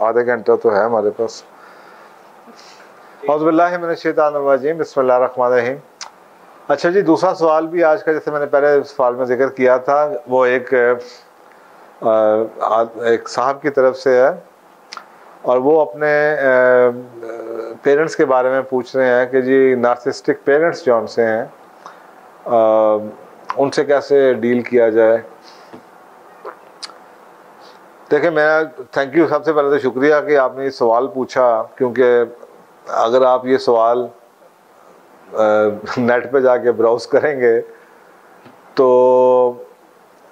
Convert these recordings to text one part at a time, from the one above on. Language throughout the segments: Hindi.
आधे घंटा तो है हमारे पास। औज़ुबिल्लाहि मिनश्शैतानिर्रजीम, बिस्मिल्लाहिर्रहमानिर्रहीम। अच्छा जी, दूसरा सवाल भी आज का, जैसे मैंने पहले सवाल में जिक्र किया था, वो एक साहब की तरफ से है और वो अपने पेरेंट्स के बारे में पूछ रहे हैं कि जी नार्सिसिस्टिक पेरेंट्स जो उनसे हैं उनसे कैसे डील किया जाए। देखिए, मैं थैंक यू, सबसे पहले तो शुक्रिया कि आपने ये सवाल पूछा, क्योंकि अगर आप ये सवाल नेट पे जाके ब्राउज करेंगे तो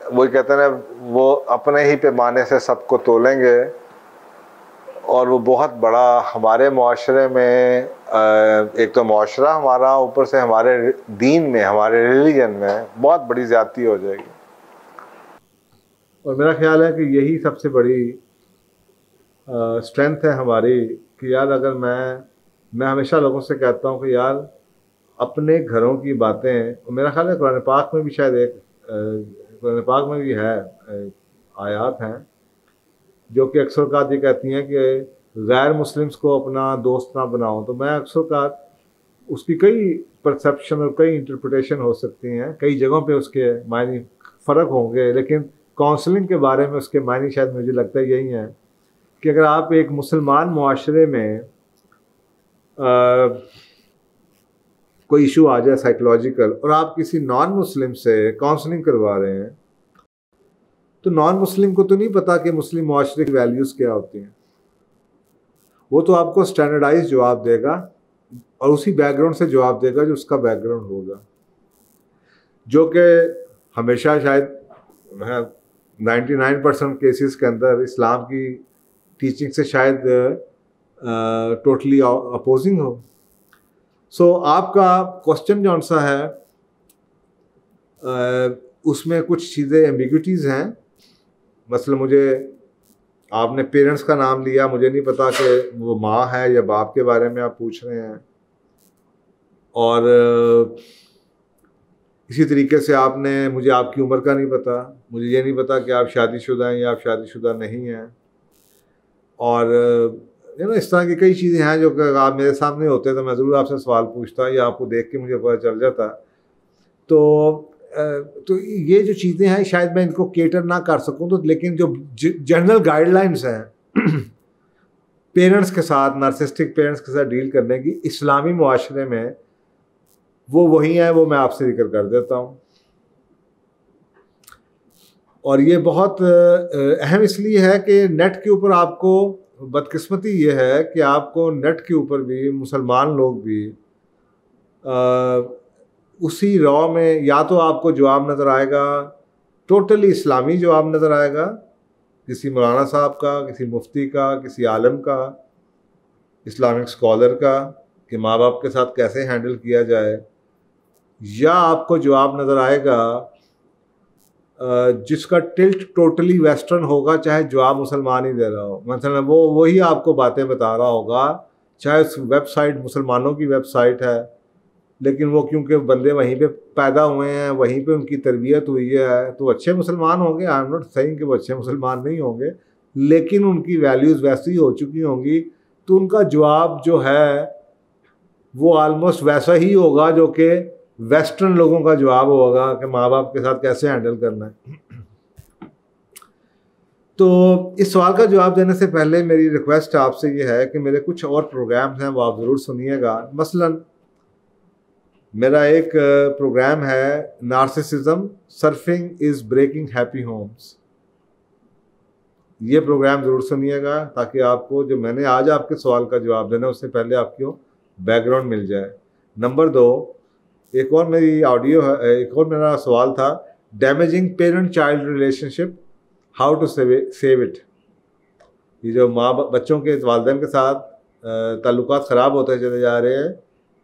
वही कहते हैं ना, वो अपने ही पैमाने से सबको तोलेंगे और वो बहुत बड़ा हमारे मुआशरे में, एक तो मुआशरा हमारा, ऊपर से हमारे दीन में, हमारे रिलीजन में बहुत बड़ी ज़्यादती हो जाएगी। और मेरा ख्याल है कि यही सबसे बड़ी स्ट्रेंथ है हमारी कि यार, अगर मैं हमेशा लोगों से कहता हूँ कि यार अपने घरों की बातें, मेरा ख्याल है कुरान पाक में भी शायद कुरान पाक में भी है, आयात हैं जो कि अक्सर कात ये कहती हैं कि गैर मुस्लिम्स को अपना दोस्त ना बनाओ। तो मैं अक्सर कात उसकी कई परसेप्शन और कई इंटरप्रिटेशन हो सकती हैं, कई जगहों पे उसके मायने फ़र्क होंगे, लेकिन काउंसलिंग के बारे में उसके मायने शायद मुझे लगता है यही है कि अगर आप एक मुसलमान मुआशरे में कोई इशू आ जाए साइकोलॉजिकल और आप किसी नॉन मुस्लिम से काउंसलिंग करवा रहे हैं, तो नॉन मुस्लिम को तो नहीं पता कि मुस्लिम मुआशरे की वैल्यूज़ क्या होती हैं। वो तो आपको स्टैंडर्डाइज जवाब देगा और उसी बैकग्राउंड से जवाब देगा जो उसका बैकग्राउंड होगा, जो कि हमेशा शायद 99% केसेस के अंदर इस्लाम की टीचिंग से शायद टोटली अपोजिंग हो। सो आपका क्वेश्चन जो सा है उसमें कुछ चीज़ें एम्बिग्विटीज़ हैं। मसलन मुझे, आपने पेरेंट्स का नाम लिया, मुझे नहीं पता कि वो माँ है या बाप के बारे में आप पूछ रहे हैं, और इसी तरीके से आपने मुझे आपकी उम्र का नहीं पता, मुझे ये नहीं पता कि आप शादीशुदा हैं या आप शादीशुदा नहीं हैं, और इस तरह की कई चीज़ें हैं जो कि आप मेरे सामने होते तो मैं ज़रूर आपसे सवाल पूछता या आपको देख के मुझे पता चल जाता। तो ये जो चीज़ें हैं शायद मैं इनको केटर ना कर सकूं, तो लेकिन जो जनरल गाइडलाइंस हैं पेरेंट्स के साथ, नार्सिसिस्टिक पेरेंट्स के साथ डील करने की इस्लामी मुआशरे में, वो वही है, वो मैं आपसे जिक्र कर देता हूँ। और ये बहुत अहम इसलिए है कि नेट के ऊपर आपको, बदकिस्मती ये है कि आपको नेट के ऊपर भी मुसलमान लोग भी उसी रॉ में या तो आपको जवाब नज़र आएगा टोटली इस्लामी जवाब नज़र आएगा, किसी मौलाना साहब का, किसी मुफ्ती का, किसी आलम का, इस्लामिक स्कॉलर का, कि माँ बाप के साथ कैसे हैंडल किया जाए, या आपको जवाब नज़र आएगा जिसका टिल्ट टोटली वेस्टर्न होगा, चाहे जवाब मुसलमान ही दे रहा हो। मतलब वो वही आपको बातें बता रहा होगा, चाहे उस वेबसाइट मुसलमानों की वेबसाइट है, लेकिन वो क्योंकि बंदे वहीं पे पैदा हुए हैं, वहीं पे उनकी तरबियत हुई है, तो अच्छे मुसलमान होंगे। आई एम नॉट सेइंग कि वो अच्छे मुसलमान नहीं होंगे, लेकिन उनकी वैल्यूज़ वैसी हो चुकी होंगी, तो उनका जवाब जो है वो आलमोस्ट वैसा ही होगा जो कि वेस्टर्न लोगों का जवाब होगा कि माँ बाप के साथ कैसे हैंडल करना है। तो इस सवाल का जवाब देने से पहले मेरी रिक्वेस्ट आपसे ये है कि मेरे कुछ और प्रोग्राम्स हैं, वो आप ज़रूर सुनिएगा। मसलन मेरा एक प्रोग्राम है narcissism surfing is breaking happy homes. ये प्रोग्राम ज़रूर सुनिएगा ताकि आपको, जो मैंने आज आपके सवाल का जवाब देना उससे पहले आपको बैकग्राउंड मिल जाए। नंबर 2, एक और मेरी ऑडियो है, एक और मेरा सवाल था, damaging parent child relationship, how to save it. ये जो बच्चों के वालिदैन के साथ ताल्लुकात ख़राब होते चले जा रहे हैं,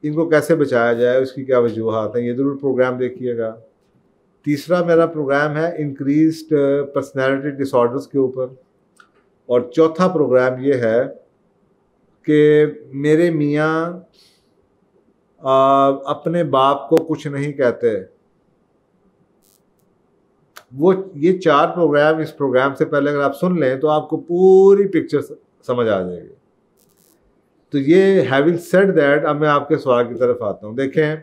इनको कैसे बचाया जाए, उसकी क्या वजूहात हैं, ये ज़रूर प्रोग्राम देखिएगा। तीसरा मेरा प्रोग्राम है इंक्रीज्ड पर्सनैलिटी डिसऑर्डर्स के ऊपर, और चौथा प्रोग्राम ये है कि मेरे मियाँ अपने बाप को कुछ नहीं कहते। वो ये 4 प्रोग्राम, इस प्रोग्राम से पहले अगर आप सुन लें तो आपको पूरी पिक्चर समझ आ जाएगी। तो ये हैविंग सेड दैट, अब मैं आपके सवाल की तरफ आता हूँ। देखें,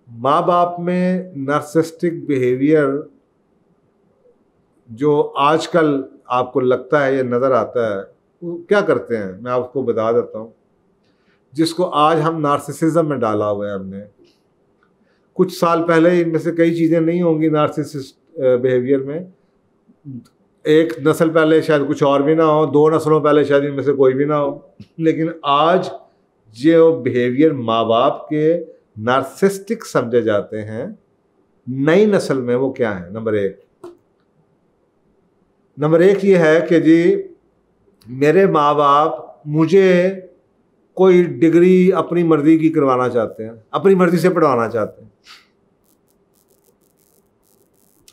माँ बाप में नार्सिसिस्टिक बिहेवियर जो आजकल आपको लगता है या नज़र आता है, वो क्या करते हैं मैं आपको बता देता हूँ। जिसको आज हम नार्सिसिज्म में डाला हुआ है हमने, कुछ साल पहले इनमें से कई चीज़ें नहीं होंगी नार्सिसिस्ट बिहेवियर में। एक नस्ल पहले शायद कुछ और भी ना हो, 2 नस्लों पहले शायद इनमें से कोई भी ना हो, लेकिन आज जो बिहेवियर माँ बाप के नार्सिसिस्टिक समझे जाते हैं नई नस्ल में, वो क्या है? नंबर एक ये है कि जी मेरे माँ बाप मुझे कोई डिग्री अपनी मर्जी की करवाना चाहते हैं, अपनी मर्जी से पढ़वाना चाहते हैं।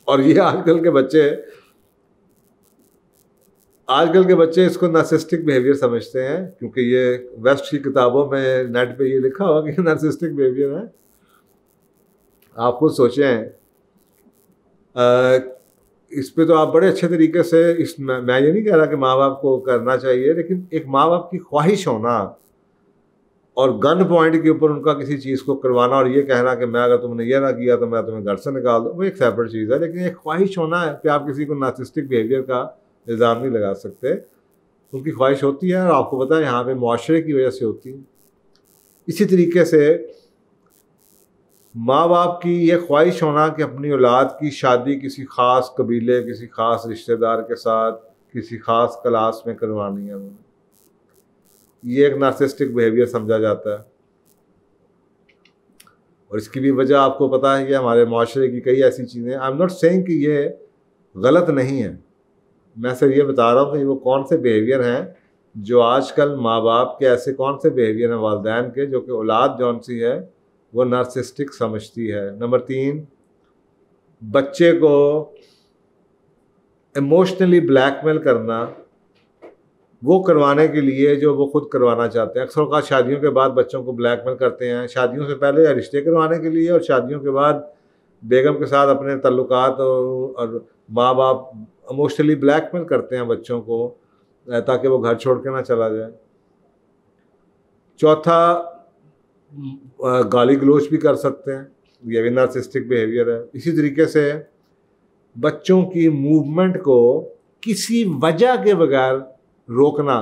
और ये आजकल के बच्चे इसको नार्सिसिस्टिक बिहेवियर समझते हैं, क्योंकि ये वेस्ट की किताबों में, नेट पे ये लिखा हुआ कि नार्सिसिस्टिक बिहेवियर है। आप खुद सोचें, इस पे तो आप बड़े अच्छे तरीके से, मैं ये नहीं कह रहा कि माँ बाप को करना चाहिए, लेकिन एक माँ बाप की ख्वाहिश होना और गन पॉइंट के ऊपर उनका किसी चीज़ को करवाना और ये कहना कि मैं अगर तुमने ये ना किया तो मैं तुम्हें घर से निकाल दूँ, वो एक सेपरेट चीज़ है। लेकिन एक ख्वाहिश होना है कि आप किसी को नार्सिसिस्टिक बिहेवियर का इल्ज़ाम नहीं लगा सकते। उनकी ख्वाहिश होती है और आपको पता है यहाँ पे मुआशरे की वजह से होती है। इसी तरीके से माँ बाप की ये ख्वाहिश होना कि अपनी औलाद की शादी किसी ख़ास कबीले, किसी ख़ास रिश्तेदार के साथ, किसी ख़ास क्लास में करवानी है, ये एक नार्सिसिस्टिक बिहेवियर समझा जाता है। और इसकी भी वजह आपको पता है कि हमारे माशरे की कई ऐसी चीज़ें, आई एम नॉट सेइंग कि ये गलत नहीं है, मैं सिर्फ ये बता रहा हूँ कि वो कौन से बिहेवियर हैं जो आजकल माँ बाप के, ऐसे कौन से बिहेवियर हैं वालिदैन के जो कि औलाद जौन सी है वो नार्सिसिस्टिक समझती है। नंबर 3, बच्चे को इमोशनली ब्लैकमेल करना, वो करवाने के लिए जो वो खुद करवाना चाहते हैं। अक्सर औक़ात शादियों के बाद बच्चों को ब्लैकमेल करते हैं, शादियों से पहले या रिश्ते करवाने के लिए, और शादियों के बाद बेगम के साथ अपने ताल्लुकात और माँ बाप इमोशनली ब्लैकमेल करते हैं बच्चों को ताकि वो घर छोड़ के ना चला जाए। चौथा, गाली गलौज भी कर सकते हैं, ये भी नार्सिसिस्टिक बिहेवियर है। इसी तरीके से बच्चों की मूवमेंट को किसी वजह के बगैर रोकना,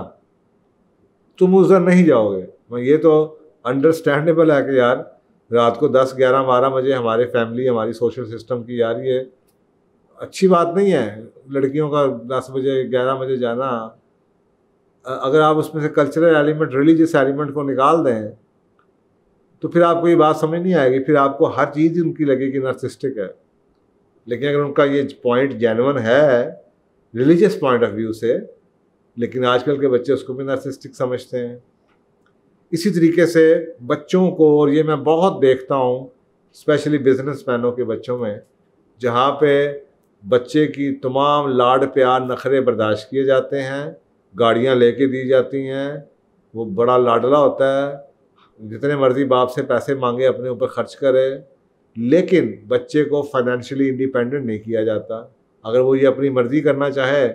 तुम उधर नहीं जाओगे, ये तो अंडरस्टैंडेबल है कि यार रात को 10, 11, 12 बजे हमारे फैमिली, हमारी सोशल सिस्टम की, यार ये अच्छी बात नहीं है लड़कियों का 10 बजे 11 बजे जाना। अगर आप उसमें से कल्चरल एलिमेंट, रिलीजियस एलिमेंट को निकाल दें तो फिर आपको ये बात समझ नहीं आएगी, फिर आपको हर चीज़ उनकी लगेगी नार्सिसिस्टिक है। लेकिन अगर उनका ये पॉइंट जेन्युइन है रिलीजियस पॉइंट ऑफ व्यू से, लेकिन आजकल के बच्चे उसको भी नार्सिसिस्टिक समझते हैं। इसी तरीके से बच्चों को, और ये मैं बहुत देखता हूँ स्पेशली बिजनेसमैनों के बच्चों में, जहाँ पे बच्चे की तमाम लाड प्यार नखरे बर्दाश्त किए जाते हैं, गाड़ियाँ लेके दी जाती हैं, वो बड़ा लाडला होता है, जितने मर्जी बाप से पैसे मांगे अपने ऊपर खर्च करे, लेकिन बच्चे को फाइनेंशियली इंडिपेंडेंट नहीं किया जाता। अगर वो ये अपनी मर्जी करना चाहे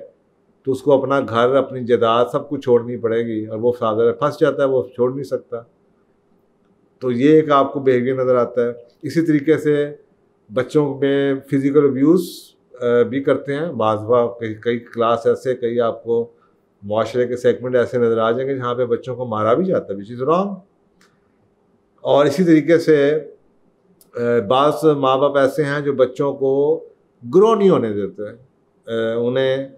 तो उसको अपना घर, अपनी जायदाद सब कुछ छोड़नी पड़ेगी, और वो फादर फंस जाता है, वो छोड़ नहीं सकता। तो ये एक आपको बिहेवियर नज़र आता है। इसी तरीके से बच्चों में फिज़िकल अब्यूज़ भी करते हैं बाज़, कई क्लास ऐसे, कई आपको मुआशरे के सेगमेंट ऐसे नज़र आ जाएंगे जहाँ पे बच्चों को मारा भी जाता है, विच इज़ रॉन्ग। और इसी तरीके से बाज़ माँ बाप ऐसे हैं जो बच्चों को ग्रो नहीं होने देते, उन्हें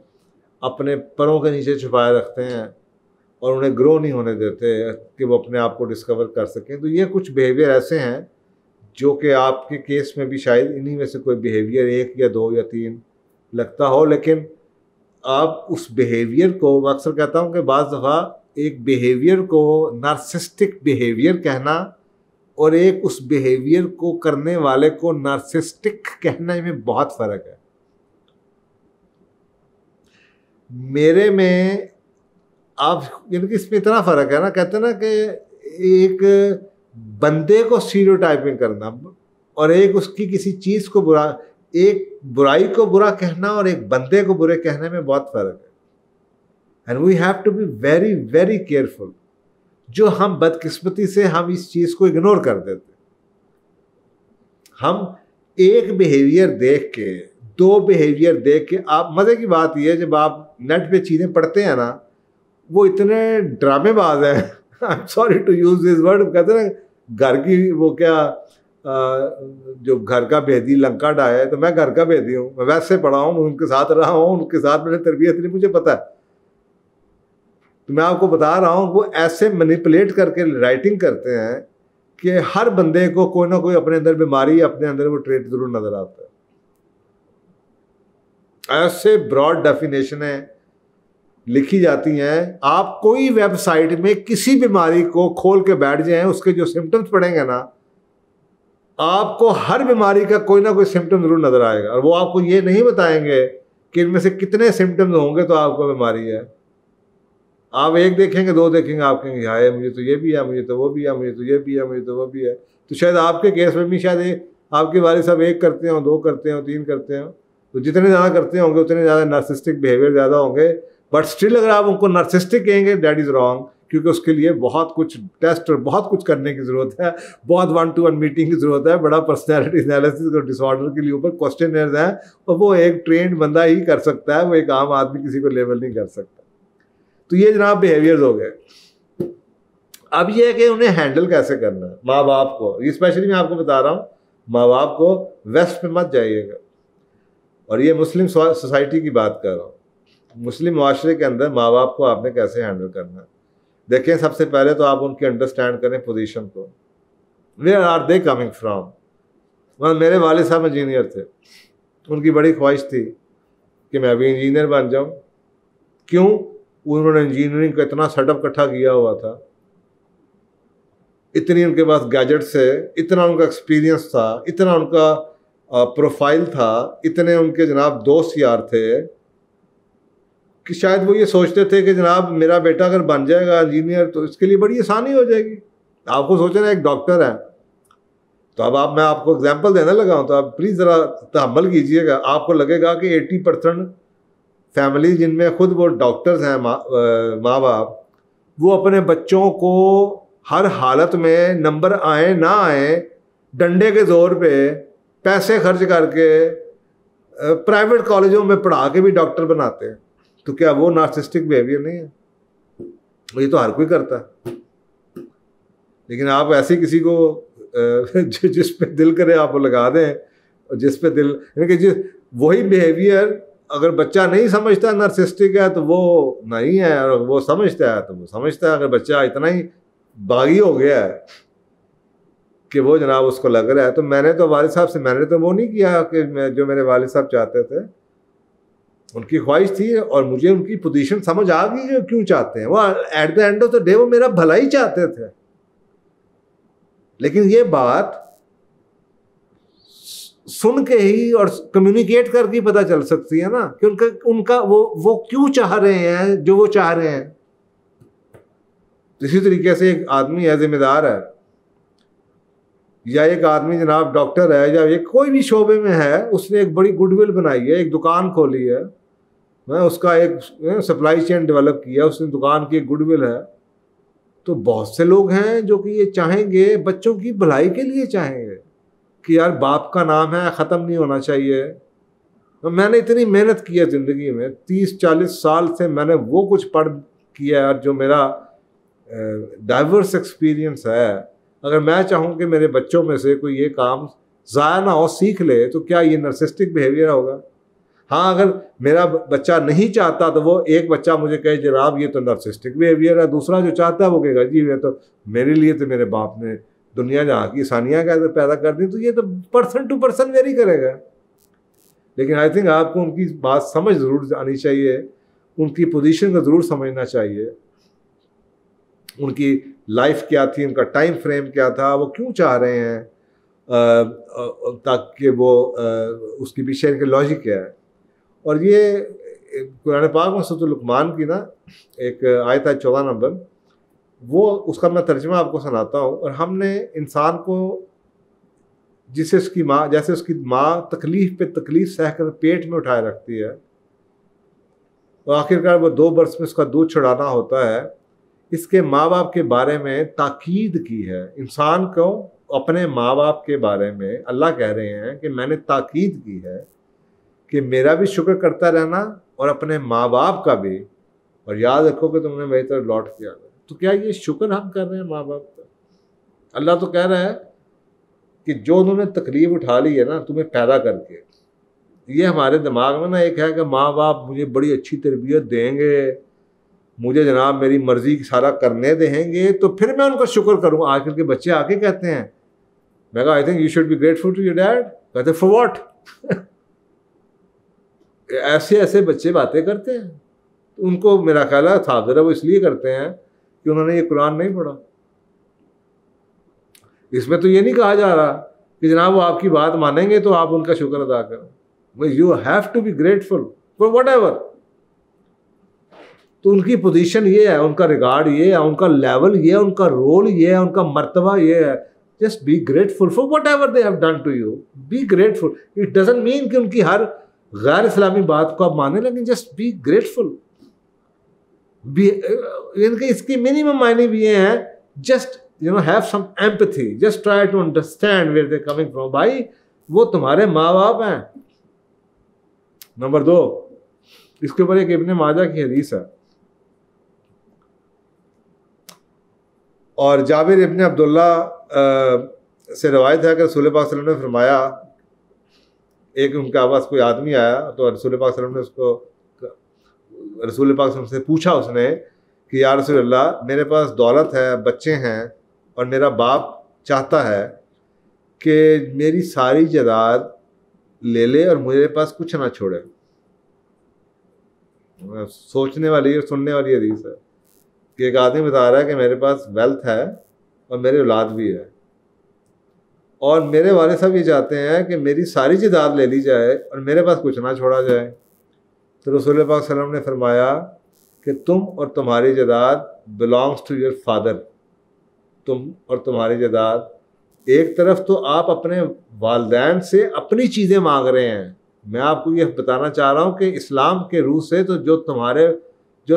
अपने पैरों के नीचे छुपाए रखते हैं और उन्हें ग्रो नहीं होने देते कि वो अपने आप को डिस्कवर कर सकें। तो ये कुछ बिहेवियर ऐसे हैं जो कि आपके केस में भी शायद इन्हीं में से कोई बिहेवियर 1 या 2 या 3 लगता हो, लेकिन आप उस बिहेवियर को, मैं अक्सर कहता हूँ कि बाज़ दफ़ा एक बिहेवियर को नार्सिसिस्टिक बिहेवियर कहना और एक उस बिहेवियर को करने वाले को नार्सिसिस्टिक कहने में बहुत फ़र्क है। मेरे में आप, यानी कि इसमें इतना फ़र्क है ना, कहते हैं ना कि एक बंदे को स्टीरियोटाइपिंग करना और एक उसकी किसी चीज़ को बुरा, एक बुराई को बुरा कहना और एक बंदे को बुरे कहने में बहुत फ़र्क है। And we have to be very very careful. जो हम बदकिस्मती से हम इस चीज़ को इग्नोर कर देते, हम एक बिहेवियर देख के, दो बिहेवियर देख के, आप मज़े की बात यह है जब आप नेट पे चीज़ें पढ़ते हैं ना, वो इतने ड्रामेबाज हैं, I am sorry to use this word, कहते हैं ना घर की वो क्या जो घर का भेदी लंका डाया है, तो मैं घर का भेदी हूँ, मैं वैसे पढ़ा हूँ, उनके साथ रहा हूँ, उनके साथ मैंने तरबियत नहीं, मुझे पता है। तो मैं आपको बता रहा हूँ वो ऐसे मैनिपुलेट करके राइटिंग करते हैं कि हर बंदे को कोई ना कोई अपने अंदर बीमारी, अपने अंदर वो ट्रेट जरूर नजर आता है। ऐसे ब्रॉड डेफिनेशनें लिखी जाती हैं, आप कोई वेबसाइट में किसी बीमारी को खोल के बैठ जाएं, उसके जो सिम्टम्स पढ़ेंगे ना, आपको हर बीमारी का कोई ना कोई सिम्टम जरूर नजर आएगा, और वो आपको ये नहीं बताएंगे कि इनमें से कितने सिम्टम्स होंगे तो आपको बीमारी है। आप एक देखेंगे, दो देखेंगे, आप कहेंगे हाय मुझे तो ये भी है, मुझे तो वो भी है, मुझे तो ये भी है, मुझे तो वो भी है। तो शायद आपके केस में भी शायद आपके वालिद साहब एक करते हो, दो करते हो, तीन करते हो, तो जितने ज़्यादा करते होंगे उतने ज़्यादा नार्सिस्टिक बिहेवियर ज़्यादा होंगे। बट स्टिल अगर आप उनको नार्सिस्टिक कहेंगे, दैट इज़ रॉन्ग, क्योंकि उसके लिए बहुत कुछ टेस्ट और बहुत कुछ करने की ज़रूरत है, बहुत 1-to-1 मीटिंग की ज़रूरत है, बड़ा पर्सनैलिटी एनालिसिस और डिसऑर्डर के लिए ऊपर क्वेश्चनर्स हैं, और वो एक ट्रेंड बंदा ही कर सकता है, वो एक आम आदमी किसी को लेवल नहीं कर सकता। तो ये जनाब बिहेवियर्स हो गए। अब ये है कि उन्हें हैंडल कैसे करना है माँ बाप को, ये स्पेशली मैं आपको बता रहा हूँ, माँ बाप को वेस्ट में मत जाइएगा, और ये मुस्लिम सोसाइटी की बात कर रहा हूँ। मुस्लिम माशरे के अंदर माँ बाप को आपने कैसे हैंडल करना है। देखें, सबसे पहले तो आप उनकी अंडरस्टैंड करें पोजीशन को, where are they coming from. मेरे वालिद साहब इंजीनियर थे, उनकी बड़ी ख्वाहिश थी कि मैं अभी इंजीनियर बन जाऊँ। क्यों? उन्होंने इंजीनियरिंग का इतना सेटअप इकट्ठा किया हुआ था, इतनी उनके पास गैजेट्स है, इतना उनका एक्सपीरियंस था, इतना उनका प्रोफाइल था, इतने उनके जनाब दोस्त यार थे कि शायद वो ये सोचते थे कि जनाब मेरा बेटा अगर बन जाएगा इंजीनियर तो इसके लिए बड़ी आसानी हो जाएगी। आपको सोचना एक डॉक्टर है, तो अब मैं आपको एग्जांपल देने लगा हूँ, तो आप प्लीज़ ज़रा तहम्मुल कीजिएगा। आपको लगेगा कि 80% फैमिली जिनमें खुद वो डॉक्टर्स हैं, माँ बाप, वो अपने बच्चों को हर हालत में नंबर आए ना आए डंडे के ज़ोर पे पैसे खर्च करके प्राइवेट कॉलेजों में पढ़ा के भी डॉक्टर बनाते हैं। तो क्या वो नार्सिस्टिक बिहेवियर नहीं है? ये तो हर कोई करता है। लेकिन आप ऐसे किसी को जिस पे दिल करे आप लगा दें, और जिस पे दिल, यानी कि वही बिहेवियर अगर बच्चा नहीं समझता नार्सिस्टिक है तो वो नहीं है, और वो समझता है तो वो समझता है। अगर बच्चा इतना ही बागी हो गया है कि वो जनाब उसको लग रहा है, तो मैंने तो वालिद साहब से मैंने तो वो नहीं किया कि जो मेरे वालिद साहब चाहते थे, उनकी ख्वाहिश थी और मुझे उनकी पोजीशन समझ आ गई जो क्यों चाहते हैं। वो at the end of the day वो मेरा भला ही चाहते थे। लेकिन ये बात सुन के ही और कम्युनिकेट करके ही पता चल सकती है ना कि उनका वो क्यों चाह रहे हैं जो वो चाह रहे हैं। इसी तरीके से एक आदमी है, जिम्मेदार है, या एक आदमी जनाब डॉक्टर है, या एक कोई भी शोबे में है, उसने एक बड़ी गुडविल बनाई है, एक दुकान खोली है, उसका एक सप्लाई चेन डेवलप किया, उसने दुकान की एक गुडविल है। तो बहुत से लोग हैं जो कि ये चाहेंगे, बच्चों की भलाई के लिए चाहेंगे कि यार बाप का नाम है, ख़त्म नहीं होना चाहिए। तो मैंने इतनी मेहनत की है ज़िंदगी में, 30-40 साल से मैंने वो कुछ पढ़ किया है जो मेरा डाइवर्स एक्सपीरियंस है। अगर मैं चाहूँ कि मेरे बच्चों में से कोई ये काम ज़ाया ना हो, सीख ले, तो क्या ये नार्सिस्टिक बिहेवियर होगा? हाँ, अगर मेरा बच्चा नहीं चाहता तो वो एक बच्चा मुझे कहे जनाब ये तो नार्सिस्टिक बिहेवियर है, दूसरा जो चाहता है वो कहेगा जी ये तो मेरे लिए तो मेरे बाप ने दुनिया जहाँ की आसानियाँ पैदा कर दी, तो ये तो पर्सन टू पर्सन वेरी करेगा। लेकिन आई थिंक आपको उनकी बात समझ ज़रूर आनी चाहिए, उनकी पोजीशन को ज़रूर समझना चाहिए, उनकी लाइफ क्या थी, उनका टाइम फ्रेम क्या था, वो क्यों चाह रहे हैं, ताकि वो उसके पीछे इनके लॉजिक क्या है। और ये कुरान पाक में सूरह लुक़मान की ना एक आयत है 14 नंबर, वो उसका मैं तर्जुमा आपको सुनाता हूँ। और हमने इंसान को जैसे उसकी माँ तकलीफ़ पे तकलीफ़ सहकर पेट में उठाए रखती है, और आखिरकार वो 2 बरस में उसका दूध छुड़ाना होता है। इसके माँ बाप के बारे में ताकीद की है। इंसान को अपने माँ बाप के बारे में अल्लाह कह रहे हैं कि मैंने ताकीद की है कि मेरा भी शुक्र करता रहना और अपने माँ बाप का भी, और याद रखो कि तुमने मेरी तरफ लौट किया। तो क्या ये शुक्र हम कर रहे हैं माँ बाप का? अल्लाह तो कह रहा है कि जो उन्होंने तकलीफ उठा ली है ना तुम्हें पैदा करके, ये हमारे दिमाग में ना एक है कि माँ बाप मुझे बड़ी अच्छी तरबियत देंगे, मुझे जनाब मेरी मर्जी सारा करने देंगे तो फिर मैं उनका शुक्र करूँ। आजकल के बच्चे आके कहते हैं, मैं कहा I think you should be grateful to your dad. कहते फॉर व्हाट? ऐसे ऐसे बच्चे बातें करते हैं। तो उनको मेरा ख्याल है सादर है वो इसलिए करते हैं कि उन्होंने ये कुरान नहीं पढ़ा। इसमें तो ये नहीं कहा जा रहा कि जनाब वो आपकी बात मानेंगे तो आप उनका शुक्र अदा करें। You have to be grateful for whatever. तो उनकी पोजीशन ये है, उनका रिगार्ड ये है, उनका लेवल ये है, उनका रोल ये है, उनका मर्तबा ये है। Just be grateful for whatever they have done to you. Be grateful. It doesn't mean कि उनकी हर गैर इस्लामी बात को आप माने, लेकिन जस्ट बी ग्रेटफुल। इनके इसकी मिनिमम मायने भी ये हैं, just have some empathy, just try to understand where they're coming from। भाई वो तुम्हारे माँ बाप हैं। नंबर 2, इसके ऊपर एक इब्ने माजा की हदीस है, और जाबिर इब्ने अब्दुल्ला से रवायत है कि रसूल पाक सल्लल्लाहु अलैहि वसल्लम ने फरमाया, एक उनके आवाज़ कोई आदमी आया तो रसूल पाक सल्लल्लाहु अलैहि वसल्लम ने रसूल पाक सल्लल्लाहु अलैहि वसल्लम से पूछा उसने कि या रसूल अल्लाह, मेरे पास दौलत है, बच्चे हैं, और मेरा बाप चाहता है कि मेरी सारी जायदाद ले ले और मेरे पास कुछ ना छोड़े। सोचने वाली और सुनने वाली हदीस है कि एक आदमी बता रहा है कि मेरे पास वेल्थ है और मेरी औलाद भी है, और मेरे वाले साहब ये चाहते हैं कि मेरी सारी जायदाद ले ली जाए और मेरे पास कुछ ना छोड़ा जाए। तो रसूल पाक सल्लल्लाहु अलैहि वसल्लम ने फरमाया कि तुम और तुम्हारी जायदाद बिलोंग्स टू योर फादर। तुम और तुम्हारी जायदाद, एक तरफ तो आप अपने वालिदैन से अपनी चीज़ें मांग रहे हैं। मैं आपको ये बताना चाह रहा हूँ कि इस्लाम के रूह से तो जो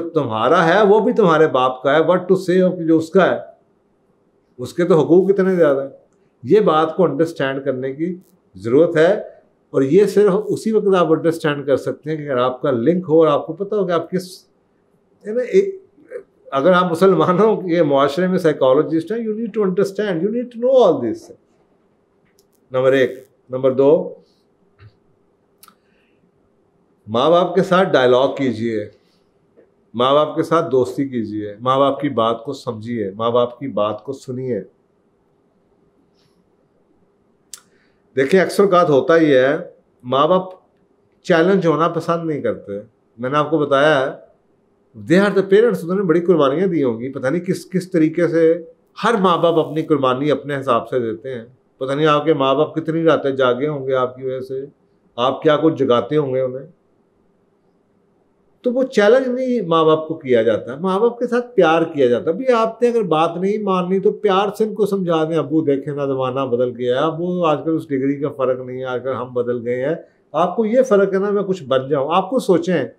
तुम्हारा है वो भी तुम्हारे बाप का है। व्हाट टू से जो उसका है, उसके तो हुकूक कितने ज़्यादा है। ये बात को अंडरस्टैंड करने की ज़रूरत है, और ये सिर्फ उसी वक्त आप अंडरस्टैंड कर सकते हैं कि अगर आपका लिंक हो और आपको पता हो कि आप किस, अगर आप मुसलमान हो ये मुआशरे में साइकोलॉजिस्ट हैं, you need to understand, you need to know all this. Number 1। Number 2, माँ बाप के साथ डायलॉग कीजिए, माँ बाप के साथ दोस्ती कीजिए, माँ बाप की बात को समझिए, माँ बाप की बात को सुनिए। देखिए अक्सर बात होता ही है, माँ बाप चैलेंज होना पसंद नहीं करते। मैंने आपको बताया है दे आर द पेरेंट्स। उन्होंने बड़ी कुर्बानियाँ दी होंगी, पता नहीं किस किस तरीके से। हर माँ बाप अपनी कुर्बानी अपने हिसाब से देते हैं। पता नहीं आपके माँ बाप कितनी रातें जागे होंगे आपकी वजह से, आप क्या कुछ जगाते होंगे उन्हें। तो वो चैलेंज नहीं माँ बाप को किया जाता है, माँ बाप के साथ प्यार किया जाता है। भाई आपने अगर बात नहीं माननी तो प्यार से इनको समझा दें, अबू देखें ना ज़माना बदल गया है, अब वो आजकल उस डिग्री का फ़र्क नहीं है, आजकल हम बदल गए हैं, आपको ये फ़र्क है ना मैं कुछ बन जाऊँ। आपको सोचें,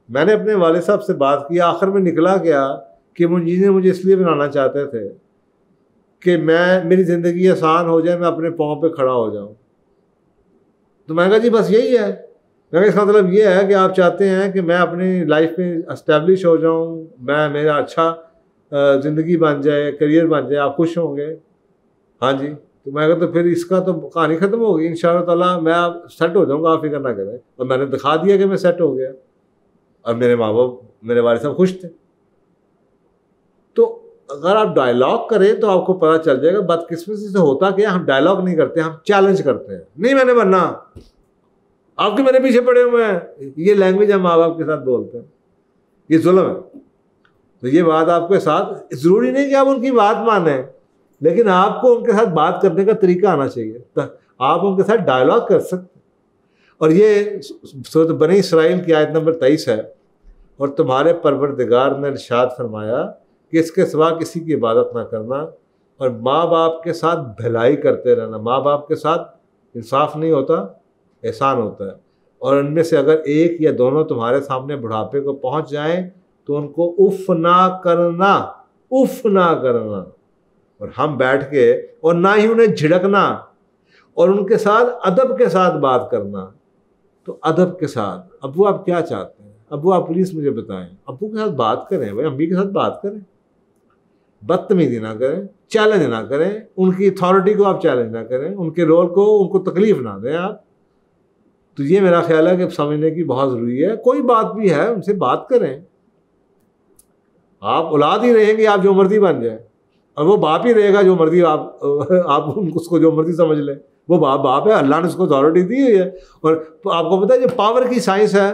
मैंने अपने वाले साहब से बात की, आखिर में निकला क्या कि मुझे इसलिए बनाना चाहते थे कि मेरी ज़िंदगी आसान हो जाए, मैं अपने पाँव पे खड़ा हो जाऊं। तो मैंने कहा जी बस यही है। मैंने कहा इसका मतलब ये है कि आप चाहते हैं कि मैं अपनी लाइफ में एस्टेब्लिश हो जाऊं, मेरा अच्छा ज़िंदगी बन जाए, करियर बन जाए, आप खुश होंगे। हाँ जी। तो मैं कहा तो फिर इसका तो कहानी ख़त्म होगी, इंशाअल्लाह ताला मैं सेट हो जाऊँगा, आप फिक्र ना करें। और मैंने दिखा दिया कि मैं सेट हो गया, और मेरे माँ बाप, मेरे वाले साहब खुश थे। तो अगर आप डायलॉग करें तो आपको पता चल जाएगा। बदकिस्मती से होता क्या, हम डायलॉग नहीं करते, हम चैलेंज करते हैं। नहीं मैंने बनना, आपके मेरे पीछे पड़े हुए हैं। ये लैंग्वेज हम माँ बाप के साथ बोलते हैं, ये जुल्म है। तो ये बात आपके साथ, ज़रूरी नहीं कि आप उनकी बात माने, लेकिन आपको उनके साथ बात करने का तरीका आना चाहिए, तो आप उनके साथ डायलॉग कर सकते। और ये सूरत बनी इसराइल की आयत नंबर 23 है, और तुम्हारे परवरदिगार ने इरशाद फरमाया कि इसके सिवा किसी की इबादत ना करना, और माँ बाप के साथ भलाई करते रहना। माँ बाप के साथ इंसाफ नहीं होता, एहसान होता है। और उनमें से अगर एक या दोनों तुम्हारे सामने बुढ़ापे को पहुंच जाएं तो उनको उफ ना करना, उफ ना करना, और हम बैठ के, और ना ही उन्हें झिड़कना, और उनके साथ अदब के साथ बात करना। तो अदब के साथ, अब्बू आप क्या चाहते हैं, अब्बू आप प्लीज़ मुझे बताएं, अब्बू के साथ बात करें, भाई अम्मी के साथ बात करें, बदतमीजी ना करें, चैलेंज ना करें, उनकी अथॉरिटी को आप चैलेंज ना करें, उनके रोल को, उनको तकलीफ ना दें आप। तो ये मेरा ख्याल है कि समझने की बहुत ज़रूरी है। कोई बात भी है उनसे बात करें। आप औलाद ही रहेंगे, आप जो मर्जी बन जाए, और वो बाप ही रहेगा जो मर्जी आप उसको जो मर्जी समझ लें, वो बाप है, अल्लाह ने उसको अथॉरिटी दी हुई है। और आपको पता है जो पावर की साइंस है,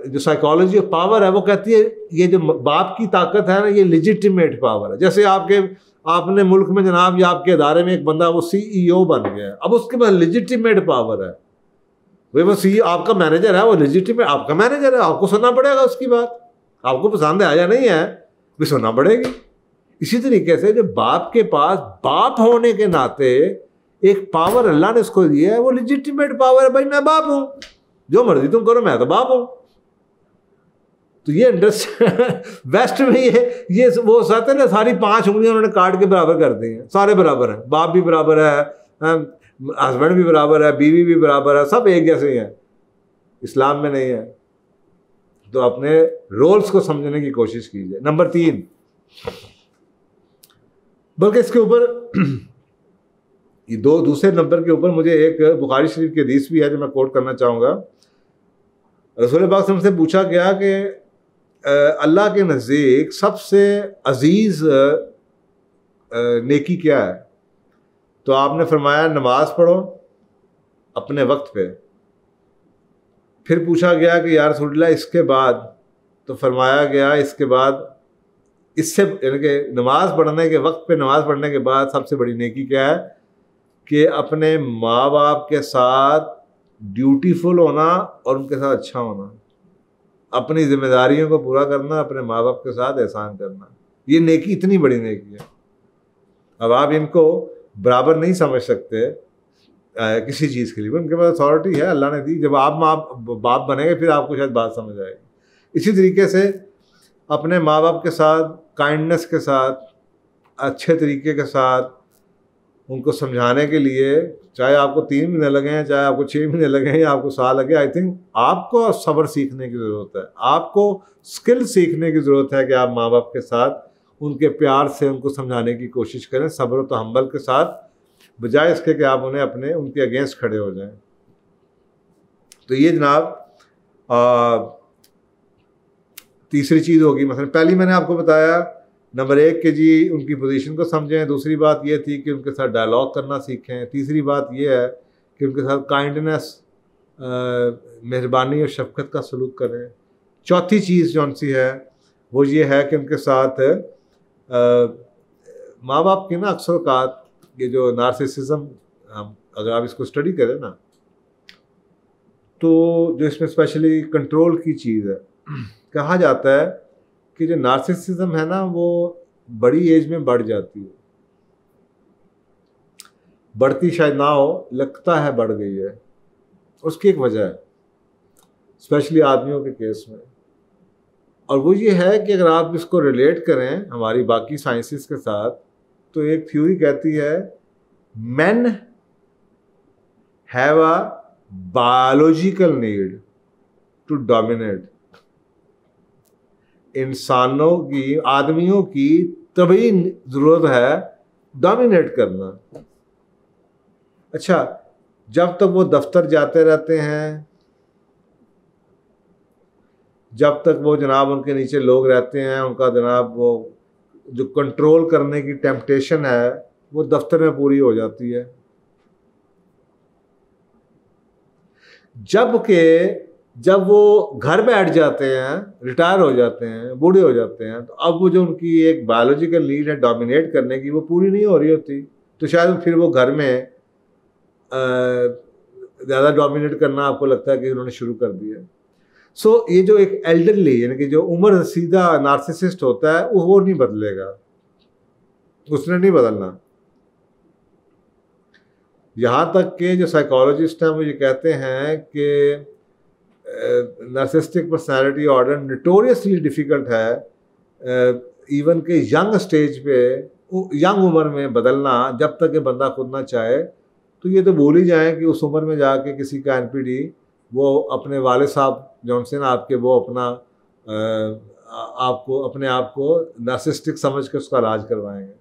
जो साइकोलॉजी ऑफ पावर है, वो कहती है ये जो बाप की ताकत है ना, ये लेजिटिमेट पावर है। जैसे आपने मुल्क में जनाब या आपके इदारे में एक बंदा वो CEO बन गया है, अब उसके पास लेजिटिमेट पावर है, वो CEO आपका मैनेजर है, वो लेजिटिमेट आपका मैनेजर है, आपको सुनना पड़ेगा उसकी बात, आपको पसंद है या नहीं है भी सुनना पड़ेगी। इसी तरीके से जो बाप के पास बाप होने के नाते एक पावर अल्लाह ने उसको दिया है, वो लेजिटिमेट पावर है, भाई मैं बाप हूं, जो मर्जी तुम करो, मैं तो बाप हूं। तो ये वेस्ट में ये वो साथ है ना, सारी 5 उंगलियां उन्होंने काट के बराबर कर दी हैं, सारे बराबर हैं, बाप भी बराबर है, हस्बैंड भी बराबर है, बीवी भी बराबर है, सब एक जैसे ही हैं। इस्लाम में नहीं है। तो अपने रोल्स को समझने की कोशिश कीजिए। नंबर 3, बल्कि इसके ऊपर ये दूसरे नंबर के ऊपर मुझे एक बुखारी शरीफ की हदीस भी है जो मैं कोट करना चाहूँगा। रसूल पाक से पूछा गया कि अल्लाह के नज़दीक सबसे अजीज़ नेकी क्या है? तो आपने फरमाया नमाज पढ़ो अपने वक्त पे। फिर पूछा गया कि या रसूलल्लाह इसके बाद? तो फरमाया गया इसके बाद इससे, यानी कि नमाज पढ़ने के वक्त पे नमाज पढ़ने के बाद सबसे बड़ी नेकी क्या है कि अपने माँ बाप के साथ ड्यूटीफुल होना और उनके साथ अच्छा होना, अपनी जिम्मेदारियों को पूरा करना, अपने माँ बाप के साथ एहसान करना। ये नेकी इतनी बड़ी नेकी है। अब आप इनको बराबर नहीं समझ सकते किसी चीज़ के लिए, उनके पास अथॉरिटी है, अल्लाह ने दी। जब आप बाप बनेंगे फिर आपको शायद बात समझ आएगी। इसी तरीके से अपने माँ बाप के साथ काइंडनेस के साथ, अच्छे तरीके के साथ उनको समझाने के लिए, चाहे आपको 3 महीने लगे, चाहे आपको 6 महीने लगे या आपको साल लगे, आई थिंक आपको सब्र सीखने की ज़रूरत है, आपको स्किल सीखने की ज़रूरत है कि आप माँ बाप के साथ उनके प्यार से उनको समझाने की कोशिश करें, सब्र तो हम्बल के साथ, बजाय इसके कि आप उन्हें उनके अगेंस्ट खड़े हो जाएं। तो ये जनाब तीसरी चीज़ होगी। मतलब पहली मैंने आपको बताया नंबर 1 कि जी उनकी पोजीशन को समझें। दूसरी बात ये थी कि उनके साथ डायलॉग करना सीखें। तीसरी बात ये है कि उनके साथ काइंडनेस, मेहरबानी और शफकत का सलूक करें। चौथी चीज़ जौन सी है वो ये है कि उनके साथ माँ बाप की ना अक्सर औक़ात ये जो नार्सिसिज्म, अगर आप इसको स्टडी करें ना, तो जो इसमें स्पेशली कंट्रोल की चीज़ है, कहा जाता है कि जो नार्सिसिज्म है ना वो बड़ी एज में बढ़ जाती है, बढ़ती शायद ना हो, लगता है बढ़ गई है। उसकी एक वजह है स्पेशली आदमियों के केस में, और वो ये है कि अगर आप इसको रिलेट करें हमारी बाकी साइंसेस के साथ, तो एक थ्योरी कहती है men have a biological need to dominate. इंसानों की, आदमियों की तभी ज़रूरत है डोमिनेट करना। अच्छा, जब तक वो दफ्तर जाते रहते हैं, जब तक वो जनाब उनके नीचे लोग रहते हैं, उनका जनाब वो जो कंट्रोल करने की टेम्पटेशन है वो दफ्तर में पूरी हो जाती है। जब वो घर बैठ जाते हैं, रिटायर हो जाते हैं, बूढ़े हो जाते हैं, तो अब वो जो उनकी एक बायोलॉजिकल नीड है डोमिनेट करने की, वो पूरी नहीं हो रही होती। तो शायद फिर वो घर में ज़्यादा डोमिनेट करना आपको लगता है कि उन्होंने शुरू कर दिया। सो ये जो एक एल्डरली, यानी कि जो उम्र सीधा नार्सिसिस्ट होता है, वो नहीं बदलेगा, उसने नहीं बदलना। यहाँ तक कि जो साइकोलॉजिस्ट हैं वो ये कहते हैं कि narcissistic personality order notoriously difficult है इवन के यंग स्टेज पे, यंग उम्र में बदलना, जब तक ये बंदा खुद ना चाहे। तो ये तो भूल ही जाए कि उस उम्र में जाके किसी का एनपीडी वो अपने वाले साहब जॉनसन आपके वो अपना आपको अपने आप को नार्सिसिस्टिक समझ के उसका इलाज करवाएंगे।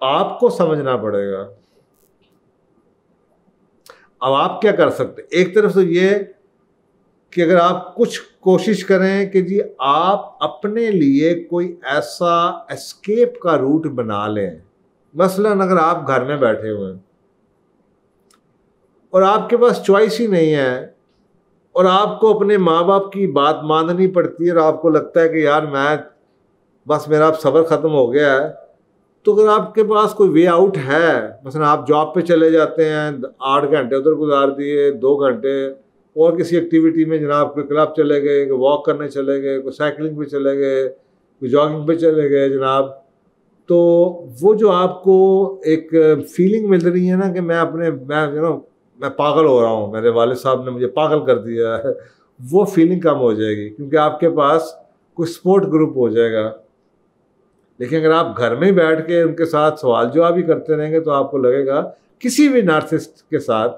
आपको समझना पड़ेगा। अब आप क्या कर सकते, एक तरफ तो ये कि अगर आप कुछ कोशिश करें कि जी आप अपने लिए कोई ऐसा एस्केप का रूट बना लें। मसलन अगर आप घर में बैठे हुए हैं और आपके पास चॉइस ही नहीं है और आपको अपने माँ बाप की बात माननी पड़ती है और आपको लगता है कि यार मैं बस मेरा अब सब्र ख़त्म हो गया है, तो अगर आपके पास कोई वे आउट है, मसलन आप जॉब पे चले जाते हैं, 8 घंटे उधर गुजार दिए, 2 घंटे और किसी एक्टिविटी में जनाब कोई क्लब चले गए, कोई वॉक करने चले गए, कोई साइकिलिंग पे चले गए, कोई जॉगिंग पे चले गए जनाब, तो वो जो आपको एक फीलिंग मिल रही है ना कि मैं पागल हो रहा हूँ, मेरे वालिद साहब ने मुझे पागल कर दिया है, वो फीलिंग कम हो जाएगी क्योंकि आपके पास कोई सपोर्ट ग्रुप हो जाएगा। लेकिन अगर आप घर में ही बैठ के उनके साथ सवाल जवाब भी करते रहेंगे तो आपको लगेगा, किसी भी नार्सिसिस्ट के साथ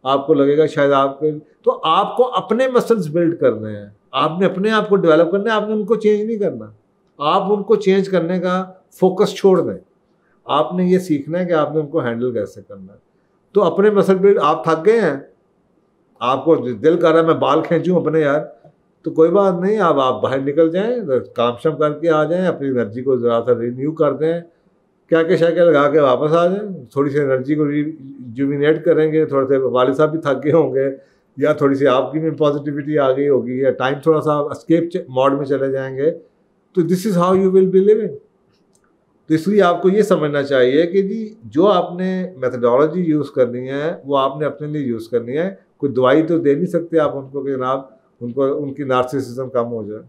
आपको लगेगा शायद आपके, तो आपको अपने मसल्स बिल्ड करने हैं, आपने अपने आप को डेवलप करना है, आपने उनको चेंज नहीं करना। आप उनको चेंज करने का फोकस छोड़ दें, आपने ये सीखना है कि आपने उनको हैंडल कैसे करना है। तो अपने मसल बिल्ड, आप थक गए हैं, आपको दिल कर रहा है मैं बाल खींचूं अपने यार, तो कोई बात नहीं, आप बाहर निकल जाएं, काम शाम करके आ जाएं, अपनी एनर्जी को ज़रा सा रिन्यू कर दें, क्या क्या लगा के वापस आ जाएं, थोड़ी सी एनर्जी को रिजुविनेट करेंगे, थोड़े से वालिद साहब भी थक गए होंगे या थोड़ी सी आपकी में पॉजिटिविटी आ गई होगी या टाइम थोड़ा सा एस्केप मोड में चले जाएंगे। तो this is how you will be living. तो इसलिए आपको ये समझना चाहिए कि जी जो आपने मेथडोलॉजी यूज़ करनी है वो आपने अपने लिए यूज़ करनी है। कोई दवाई तो दे नहीं सकते आप उनको कि जनाब उनको उनकी नार्सिसिज्म कम हो जाए।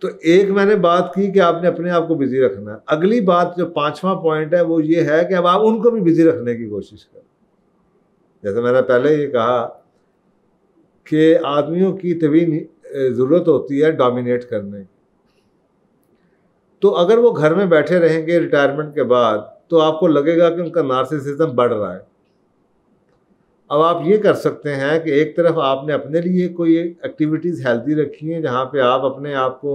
तो एक मैंने बात की कि आपने अपने आप को बिजी रखना है। अगली बात जो 5वां पॉइंट है वो ये है कि अब आप उनको भी बिजी रखने की कोशिश करें। जैसे मैंने पहले ये कहा कि आदमियों की तभी ज़रूरत होती है डोमिनेट करने की। तो अगर वो घर में बैठे रहेंगे रिटायरमेंट के बाद तो आपको लगेगा कि उनका नार्सिसिज्म बढ़ रहा है। अब आप ये कर सकते हैं कि एक तरफ आपने अपने लिए कोई एक्टिविटीज़ हेल्दी रखी हैं जहाँ पे आप अपने आप को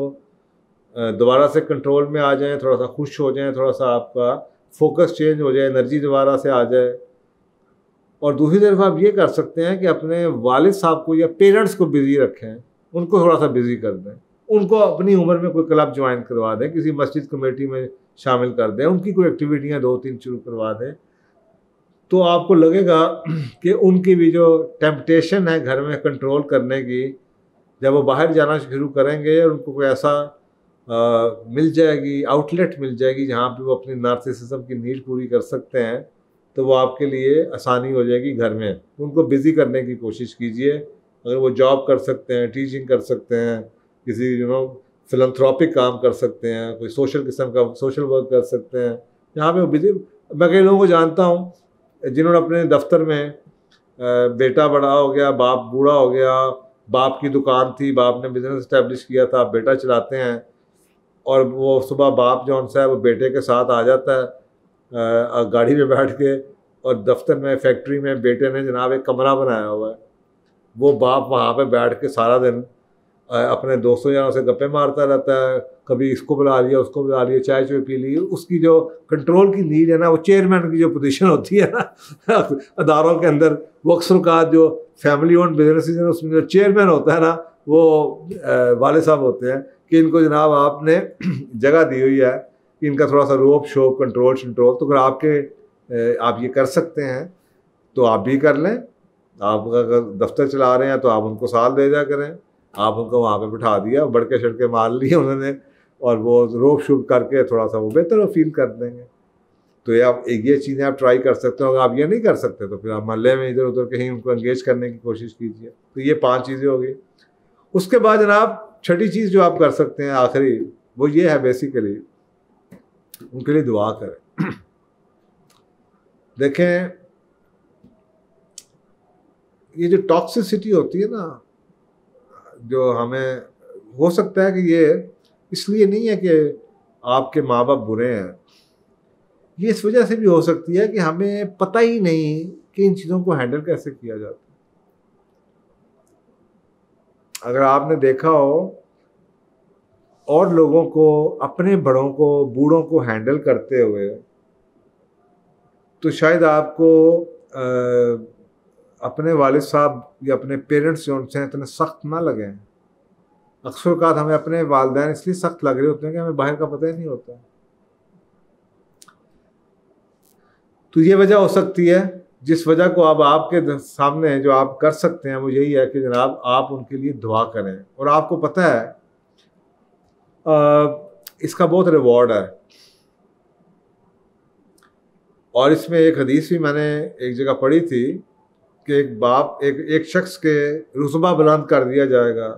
दोबारा से कंट्रोल में आ जाएं, थोड़ा सा खुश हो जाएं, थोड़ा सा आपका फोकस चेंज हो जाए, एनर्जी दोबारा से आ जाए। और दूसरी तरफ आप ये कर सकते हैं कि अपने वालिद साहब को या पेरेंट्स को बिज़ी रखें, उनको थोड़ा सा बिज़ी कर दें, उनको अपनी उम्र में कोई क्लब ज्वाइन करवा दें, किसी मस्जिद कमेटी में शामिल कर दें, उनकी कोई एक्टिविटियाँ 2-3 शुरू करवा दें। तो आपको लगेगा कि उनकी भी जो टेम्पटेशन है घर में कंट्रोल करने की, जब वो बाहर जाना शुरू करेंगे और उनको कोई ऐसा मिल जाएगी, आउटलेट मिल जाएगी जहाँ पे वो अपनी नार्सिसिज्म की नीड पूरी कर सकते हैं, तो वो आपके लिए आसानी हो जाएगी घर में। उनको बिज़ी करने की कोशिश कीजिए। अगर वो जॉब कर सकते हैं, टीचिंग कर सकते हैं, किसी फिलंथ्रॉपिक काम कर सकते हैं, कोई सोशल किस्म का सोशल वर्क कर सकते हैं जहाँ पे वो बिजी। मैं कई लोगों को जानता हूँ जिन्होंने अपने दफ्तर में बेटा बड़ा हो गया, बाप बूढ़ा हो गया, बाप की दुकान थी, बाप ने बिज़नेस इस्टेब्लिश किया था, बेटा चलाते हैं, और वो सुबह बाप जौन सा है वो बेटे के साथ आ जाता है गाड़ी में बैठ के, और दफ्तर में फैक्ट्री में बेटे ने जनाब एक कमरा बनाया हुआ है। वो बाप वहाँ पे बैठ के सारा दिन अपने दोस्तों यारों से गप्पे मारता रहता है, कभी इसको बुला लिया, उसको बुला लिया, चाय चाय पी ली। उसकी जो कंट्रोल की नीड है ना, वो चेयरमैन की जो पोजीशन होती है ना अदारों के अंदर, वो अक्सर का जो फैमिली ओन बिजनेस है उसमें जो चेयरमैन होता है ना, वो वाले साहब होते हैं कि इनको जनाब आपने जगह दी हुई है कि इनका थोड़ा सा रोप शोप कंट्रोल। तो अगर आप ये कर सकते हैं तो आप भी कर लें। आप अगर दफ्तर चला रहे हैं तो आप उनको साल दे जा करें, आप उनको वहाँ पे बिठा दिया, बड़के छड़के मार लिए उन्होंने, और वो रोप शूप करके थोड़ा सा वो बेहतर फील कर देंगे। तो ये चीज़ें आप ट्राई कर सकते हो। अगर आप ये नहीं कर सकते तो फिर आप मोहल्ले में इधर उधर कहीं उनको एंगेज करने की कोशिश कीजिए। तो ये 5 चीज़ें हो गई। उसके बाद जनाब छठी चीज़ जो आप कर सकते हैं आखिरी, वो ये है बेसिकली उनके लिए दुआ करें। देखें ये जो टॉक्सिसिटी होती है ना, जो हमें हो सकता है कि ये इसलिए नहीं है कि आपके माँ बाप बुरे हैं, ये इस वजह से भी हो सकती है कि हमें पता ही नहीं कि इन चीज़ों को हैंडल कैसे किया जाता है। अगर आपने देखा हो और लोगों को, अपने बड़ों को, बूढ़ों को हैंडल करते हुए, तो शायद आपको अपने वालिद साहब या अपने पेरेंट्स जो उनसे इतने सख्त ना लगें। अक्सर औक़ात हमें अपने वालिदैन इसलिए सख्त लग रहे होते हैं कि हमें बाहर का पता ही नहीं होता। तो ये वजह हो सकती है, जिस वजह को अब आपके सामने जो आप कर सकते हैं वो यही है कि जनाब आप उनके लिए दुआ करें। और आपको पता है इसका बहुत रिवॉर्ड है। और इसमें एक हदीस भी मैंने एक जगह पढ़ी थी कि एक शख्स के रुतबा बुलंद कर दिया जाएगा,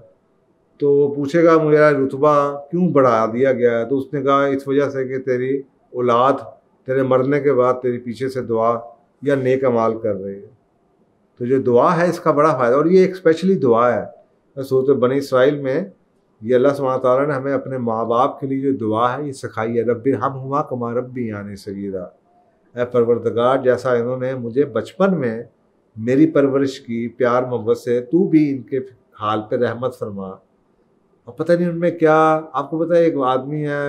तो वो पूछेगा मेरा रुतबा क्यों बढ़ा दिया गया है? तो उसने कहा इस वजह से कि तेरी औलाद तेरे मरने के बाद तेरे पीछे से दुआ या नेक अमाल कर रही है। तो जो दुआ है इसका बड़ा फ़ायदा, और ये एक स्पेशली दुआ है। सूरत बनी इसराइल में ये अल्लाह सुब्हानहू व तआला ने हमें अपने माँ बाप के लिए जो दुआ है ये सिखाई है। रब्बी रहमहुमा कमा रब्बी यानी सगीरा, ऐ परवरदिगार जैसा इन्होंने मुझे बचपन में मेरी परवरिश की प्यार मोहब्बत से, तू भी इनके हाल पे रहमत फरमा। और पता नहीं उनमें क्या, आपको पता है एक आदमी है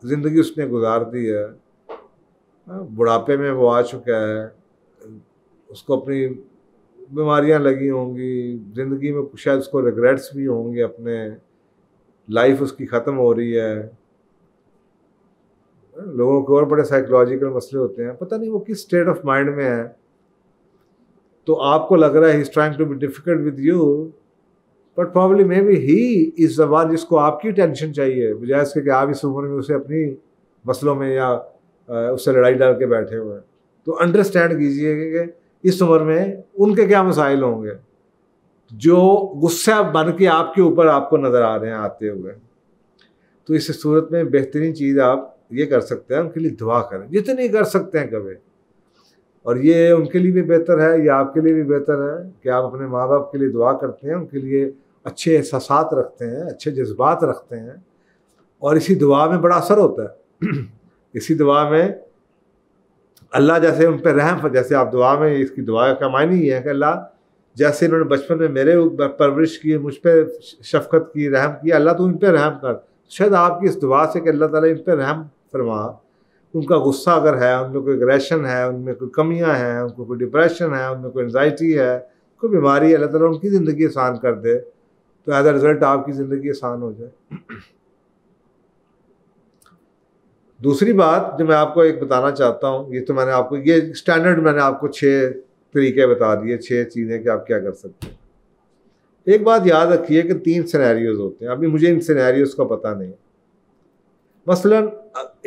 ज़िंदगी उसने गुजार दी है, बुढ़ापे में वो आ चुका है, उसको अपनी बीमारियां लगी होंगी, ज़िंदगी में शायद उसको रिग्रेट्स भी होंगे, अपने लाइफ उसकी ख़त्म हो रही है। लोगों को और बड़े साइकोलॉजिकल मसले होते हैं, पता नहीं वो किस स्टेट ऑफ माइंड में है। तो आपको लग रहा है he is trying to be difficult with you, but probably maybe he is the one जिसको आपकी टेंशन चाहिए, बजाय इसके कि आप इस उम्र में उसे अपनी मसलों में या उससे लड़ाई डाल के बैठे हुए हैं। तो अंडरस्टैंड कीजिए कि इस उम्र में उनके क्या मसाइल होंगे जो गुस्सा बन के आपके ऊपर आपको नज़र आ रहे हैं आते हुए। तो इस सूरत में बेहतरीन चीज़ आप ये कर सकते हैं, उनके लिए दुआ करें जितनी कर सकते हैं कभी। और ये उनके लिए भी बेहतर है, ये आपके लिए भी बेहतर है कि आप अपने माँ बाप के लिए दुआ करते हैं, उनके लिए अच्छे एहसासात रखते हैं, अच्छे जज्बात रखते हैं, और इसी दुआ में बड़ा असर होता है। इसी दुआ में अल्लाह जैसे उन पर रहम, जैसे आप दुआ में, इसकी दुआ का मायने ही है कि अल्लाह जैसे इन्होंने बचपन में मेरे परवरिश की, मुझ पर शफकत की, रहम किया, अल्लाह तो इन पर रहम कर। शायद आपकी इस दुआ से कि अल्लाह ताला इन पर रहम फरमा, उनका गुस्सा अगर है, उनमें कोई एग्रेशन है, उनमें कोई कमियां हैं, उनको कोई डिप्रेशन है, उनमें कोई एंजाइटी है, कोई बीमारी है, अल्लाह ताला उनकी ज़िंदगी आसान कर दे, तो एज अ रिज़ल्ट आपकी ज़िंदगी आसान हो जाए। दूसरी बात जो मैं आपको एक बताना चाहता हूँ, ये तो मैंने आपको, ये स्टैंडर्ड मैंने आपको 6 तरीके बता दिए, 6 चीज़ें कि आप क्या कर सकते हैं। एक बात याद रखिए कि 3 सिनेरियोज होते हैं। अभी मुझे इन सिनेरियोज का पता नहीं। मसलन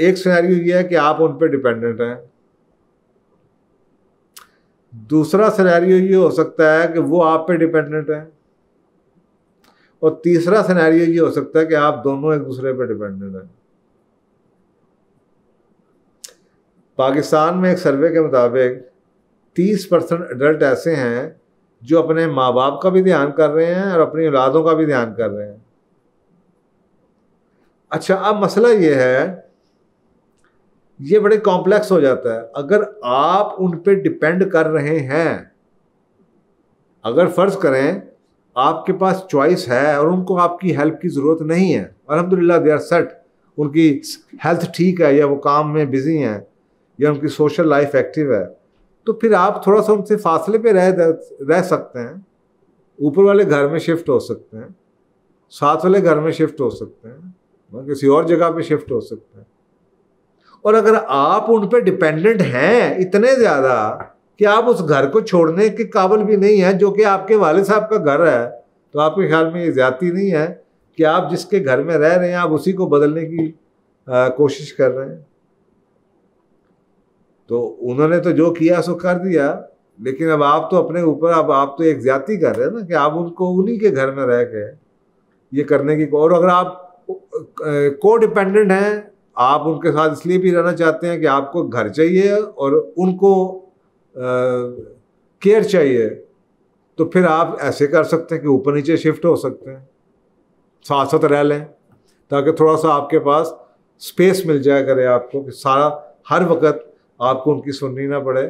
एक सिनेरियो ये है कि आप उन पर डिपेंडेंट हैं, दूसरा सिनेरियो ये हो सकता है कि वो आप पे डिपेंडेंट हैं, और तीसरा सिनेरियो ये हो सकता है कि आप दोनों एक दूसरे पे डिपेंडेंट हैं। पाकिस्तान में एक सर्वे के मुताबिक 30% एडल्ट ऐसे हैं जो अपने माँ बाप का भी ध्यान कर रहे हैं और अपनी औलादों का भी ध्यान कर रहे हैं। अच्छा, अब मसला ये है, ये बड़े कॉम्प्लेक्स हो जाता है। अगर आप उन पे डिपेंड कर रहे हैं, अगर फ़र्ज़ करें आपके पास चॉइस है और उनको आपकी हेल्प की ज़रूरत नहीं है, अल्हम्दुलिल्लाह दे आर सेट, उनकी हेल्थ ठीक है, या वो काम में बिज़ी हैं, या उनकी सोशल लाइफ एक्टिव है, तो फिर आप थोड़ा सा उनसे फासले पे रह सकते हैं। ऊपर वाले घर में शिफ्ट हो सकते हैं, साथ वाले घर में शिफ्ट हो सकते हैं, किसी और जगह पे शिफ्ट हो सकते हैं। और अगर आप उन पे डिपेंडेंट हैं इतने ज़्यादा कि आप उस घर को छोड़ने के काबिल भी नहीं है, जो कि आपके वालिद साहब का घर है, तो आपके ख्याल में ये ज़्यादती नहीं है कि आप जिसके घर में रह रहे हैं आप उसी को बदलने की कोशिश कर रहे हैं? तो उन्होंने तो जो किया सो कर दिया, लेकिन अब आप तो अपने ऊपर, अब आप तो एक ज्यादती कर रहे हैं ना कि आप उनको उन्हीं के घर में रह के ये करने की। और अगर आप को डिपेंडेंट हैं, आप उनके साथ इसलिए भी रहना चाहते हैं कि आपको घर चाहिए और उनको केयर चाहिए, तो फिर आप ऐसे कर सकते हैं कि ऊपर नीचे शिफ्ट हो सकते हैं, साथ साथ रह लें, ताकि थोड़ा सा आपके पास स्पेस मिल जाया करे आपको, कि सारा हर वक्त आपको उनकी सुननी ना पड़े,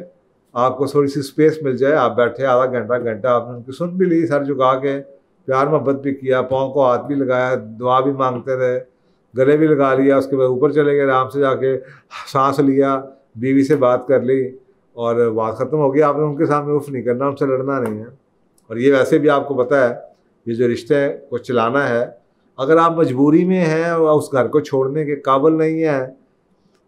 आपको थोड़ी सी स्पेस मिल जाए। आप बैठे आधा घंटा घंटा आपने उनकी सुन भी ली, सर झुका के प्यार मोहब्बत भी किया, पाँव को हाथ भी लगाया, दुआ भी मांगते रहे, गले भी लगा लिया, उसके बाद ऊपर चले गए, आराम से जाके सांस लिया, बीवी से बात कर ली और बात ख़त्म हो गई। आपने उनके सामने उफ नहीं करना, उनसे लड़ना नहीं है। और ये वैसे भी आपको पता है, ये जो रिश्ते को चलाना है, अगर आप मजबूरी में हैं और उस घर को छोड़ने के काबिल नहीं हैं,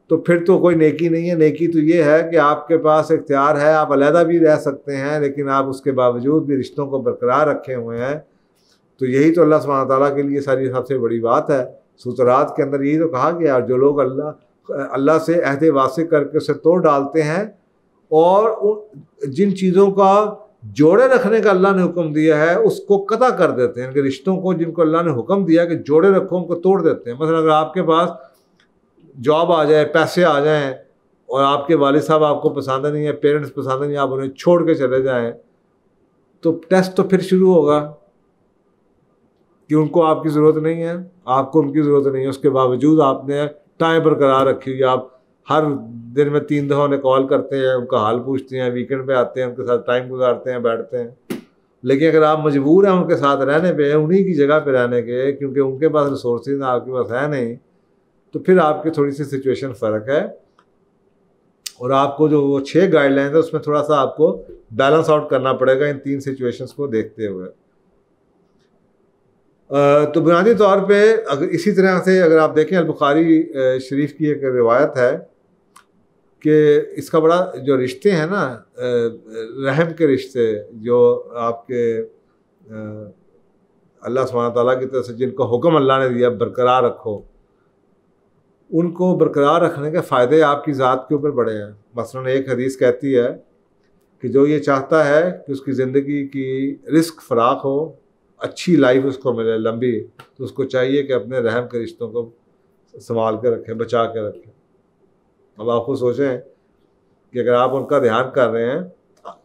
तो फिर तो कोई नेकी नहीं है। नेकी तो ये है कि आपके पास इख्तियार है, आप अलहदा भी रह सकते हैं, लेकिन आप उसके बावजूद भी रिश्तों को बरकरार रखे हुए हैं। तो यही तो अल्लाह सुब्हानहू तआला के लिए सारी सबसे बड़ी बात है। सूतरात के अंदर यही तो कहा गया, जो लोग अल्लाह से अहद वासिक करके उसे तोड़ डालते हैं और जिन चीज़ों का जोड़े रखने का अल्लाह ने हुक्म दिया है उसको कता कर देते हैं। इनके रिश्तों को जिनको अल्लाह ने हुक्म दिया कि जोड़े रखो, उनको तोड़ देते हैं। मतलब अगर आपके पास जॉब आ जाए, पैसे आ जाएं और आपके वालिद साहब आपको पसंद नहीं है, पेरेंट्स पसंद नहीं है, आप उन्हें छोड़ के चले जाएं, तो टेस्ट तो फिर शुरू होगा कि उनको आपकी ज़रूरत नहीं है, आपको उनकी ज़रूरत नहीं है। उसके बावजूद आपने टाइम बरकरार रखी हुई, आप हर दिन में 3 दफ़ा उन्हें कॉल करते हैं, उनका हाल पूछते हैं, वीकेंड पे आते हैं, उनके साथ टाइम गुजारते हैं, बैठते हैं। लेकिन अगर आप मजबूर हैं उनके साथ रहने पे, उन्हीं की जगह पे रहने के, क्योंकि उनके पास रिसोर्सेज आपके पास है नहीं, तो फिर आपकी थोड़ी सी सिचुएशन फ़र्क है। और आपको जो वो 6 गाइडलाइन है उसमें थोड़ा सा आपको बैलेंस आउट करना पड़ेगा इन 3 सिचुएशंस को देखते हुए। तो बुनियादी तौर पे अगर इसी तरह से अगर आप देखें, अल-बुखारी शरीफ की एक रिवायत है कि इसका बड़ा जो रिश्ते हैं ना, रहम के रिश्ते जो आपके अल्लाह सुब्हानहू तआला की तरफ से जिनको हुक्म अल्लाह ने दिया बरकरार रखो, उनको बरकरार रखने के फ़ायदे आपकी ज़ात के ऊपर बड़े हैं। मसलन एक हदीस कहती है कि जो ये चाहता है कि उसकी ज़िंदगी की रिस्क फ़राख हो, अच्छी लाइफ उसको मिले लंबी, तो उसको चाहिए कि अपने रहम के रिश्तों को संभाल के रखें, बचा के रखें। अब आप खुद सोचें कि अगर आप उनका ध्यान कर रहे हैं,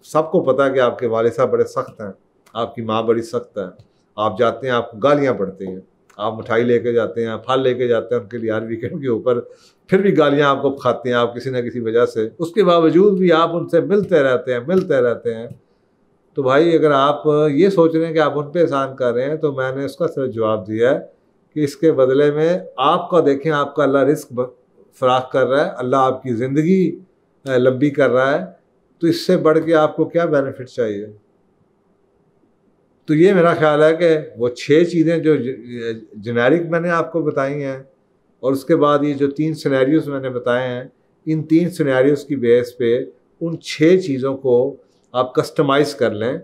सबको पता है कि आपके वालिद साहब बड़े सख्त हैं, आपकी माँ बड़ी सख्त है, आप जाते हैं आपको गालियाँ पड़ती हैं, आप मिठाई लेके जाते हैं, फल लेके जाते हैं उनके लिए हर वीकेंड के ऊपर, फिर भी गालियाँ आपको खाते हैं आप किसी न किसी वजह से, उसके बावजूद भी आप उनसे मिलते रहते हैं। तो भाई अगर आप ये सोच रहे हैं कि आप उन पर एहसान कर रहे हैं, तो मैंने उसका सिर्फ जवाब दिया है कि इसके बदले में आपका देखें, आपका अल्लाह रिस्क फराख कर रहा है, अल्लाह आपकी ज़िंदगी लंबी कर रहा है, तो इससे बढ़ के आपको क्या बेनिफिट चाहिए। तो ये मेरा ख्याल है कि वो 6 चीज़ें जो जेनेरिक मैंने आपको बताई हैं, और उसके बाद ये जो 3 सिनेरियोज़ मैंने बताए हैं, इन 3 सिनेरियोज़ की बेस पे उन 6 चीज़ों को आप कस्टमाइज़ कर लें।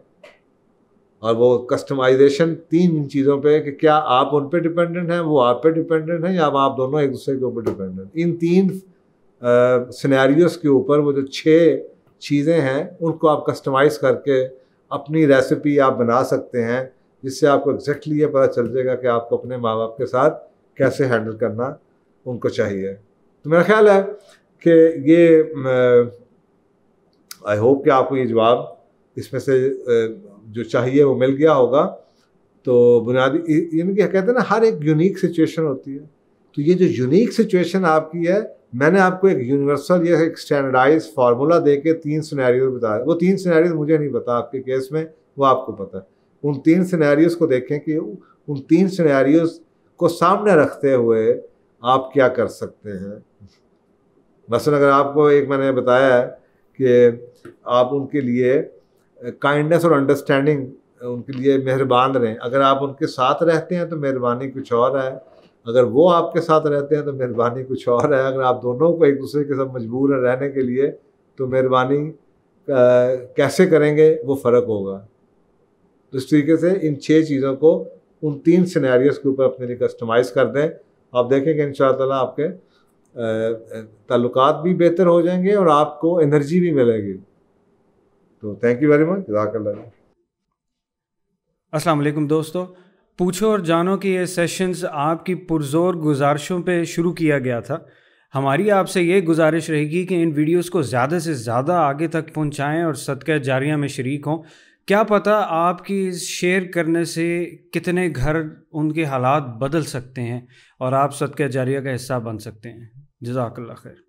और वो कस्टमाइजेशन 3 चीज़ों पे कि क्या आप उन पे डिपेंडेंट हैं, वो आप पे डिपेंडेंट हैं, या आप दोनों एक दूसरे के ऊपर डिपेंडेंट। इन 3 सिनेरियोज़ के ऊपर वो जो 6 चीज़ें हैं उनको आप कस्टमाइज़ करके अपनी रेसिपी आप बना सकते हैं, जिससे आपको एग्जैक्टली ये पता चल जाएगा कि आपको अपने माँ बाप के साथ कैसे हैंडल करना उनको चाहिए। तो मेरा ख्याल है कि ये आई होप कि आपको ये जवाब इसमें से जो चाहिए वो मिल गया होगा। तो बुनियादी यानी कि कहते हैं ना, हर एक यूनिक सिचुएशन होती है। तो ये जो यूनिक सिचुएशन आपकी है, मैंने आपको एक यूनिवर्सल या एक स्टैंडर्डाइज फार्मूला दे के 3 सिनेरियोज बताया। वो 3 सिनेरियोज मुझे नहीं पता आपके केस में, वो आपको पता है। उन 3 सिनेरियोज को देखें कि उन 3 सिनेरियोज को सामने रखते हुए आप क्या कर सकते हैं। मसलन अगर आपको एक मैंने बताया है कि आप उनके लिए काइंडनेस और अंडरस्टैंडिंग, उनके लिए मेहरबान रहें। अगर आप उनके साथ रहते हैं तो मेहरबानी कुछ और है, अगर वो आपके साथ रहते हैं तो मेहरबानी कुछ और है। अगर आप दोनों को एक दूसरे के साथ मजबूर हैं रहने के लिए, तो मेहरबानी कैसे करेंगे वो फ़र्क होगा। तो इस तरीके से इन 6 चीज़ों को उन 3 सिनेरियोज़ के ऊपर अपने लिए कस्टमाइज़ कर दें। आप देखेंगे इंशाअल्लाह आपके ताल्लुकात भी बेहतर हो जाएंगे और आपको एनर्जी भी मिलेगी। तो थैंक यू वेरी मच, जज़ाकल्लाह। अस्सलाम वालेकुम दोस्तों, पूछो और जानो कि ये सेशंस आपकी पुरज़ोर गुजारिशों पे शुरू किया गया था। हमारी आपसे ये गुजारिश रहेगी कि इन वीडियोस को ज़्यादा से ज़्यादा आगे तक पहुंचाएं और सदका जारिया में शरीक हों, क्या पता आपकी शेयर करने से कितने घर उनके हालात बदल सकते हैं और आप सदका जारिया का हिस्सा बन सकते हैं। जज़ाकल्लाह खैर।